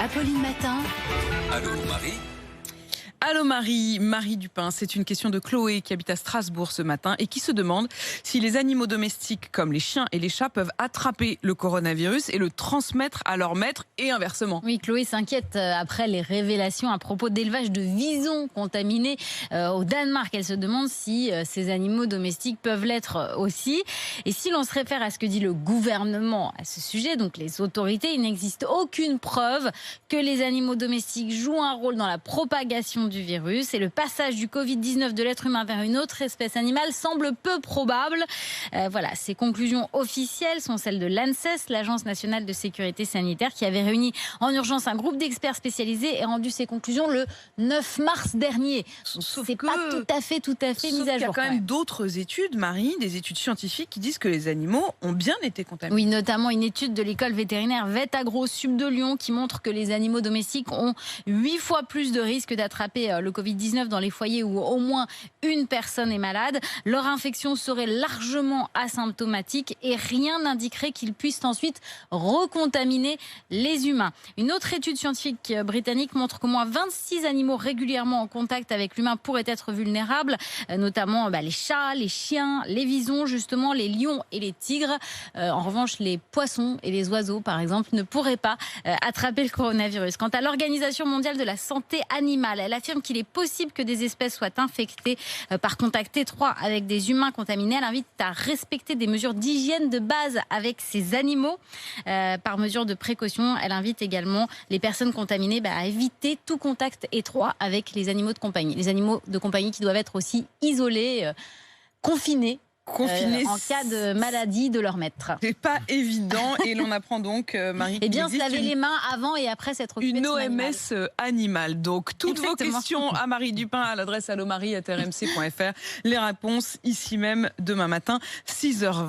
Apolline Matin. Allô Marie. Allô Marie Dupin, c'est une question de Chloé qui habite à Strasbourg ce matin et qui se demande si les animaux domestiques comme les chiens et les chats peuvent attraper le coronavirus et le transmettre à leur maître et inversement. Oui, Chloé s'inquiète après les révélations à propos d'élevage de visons contaminés au Danemark. Elle se demande si ces animaux domestiques peuvent l'être aussi. Et si l'on se réfère à ce que dit le gouvernement à ce sujet, donc les autorités, il n'existe aucune preuve que les animaux domestiques jouent un rôle dans la propagation du virus, et le passage du Covid-19 de l'être humain vers une autre espèce animale semble peu probable. Voilà, ces conclusions officielles sont celles de l'ANSES, l'Agence nationale de sécurité sanitaire, qui avait réuni en urgence un groupe d'experts spécialisés et rendu ses conclusions le 9 mars dernier. C'est pas tout à fait mis à jour. Il y a quand même d'autres études, Marie, des études scientifiques qui disent que les animaux ont bien été contaminés. Oui, notamment une étude de l'école vétérinaire Vet Agro Sud de Lyon qui montre que les animaux domestiques ont 8 fois plus de risques d'attraper le Covid-19 dans les foyers où au moins une personne est malade. Leur infection serait largement asymptomatique et rien n'indiquerait qu'ils puissent ensuite recontaminer les humains. Une autre étude scientifique britannique montre qu'au moins 26 animaux régulièrement en contact avec l'humain pourraient être vulnérables, notamment les chats, les chiens, les visons, justement, les lions et les tigres. En revanche, les poissons et les oiseaux, par exemple, ne pourraient pas attraper le coronavirus. Quant à l'Organisation mondiale de la santé animale, elle affirme qu'il est possible que des espèces soient infectées par contact étroit avec des humains contaminés. Elle invite à respecter des mesures d'hygiène de base avec ces animaux. Par mesure de précaution, elle invite également les personnes contaminées à éviter tout contact étroit avec les animaux de compagnie. Les animaux de compagnie qui doivent être aussi isolés, confinés. En cas de maladie de leur maître. C'est pas évident et l'on apprend donc, Marie, et bien se laver les mains avant et après s'être occupé une de son OMS animale. Donc toutes Exactement. vos questions à Marie Dupin à l'adresse allomarie@rmc.fr. Les réponses ici même demain matin 6h20.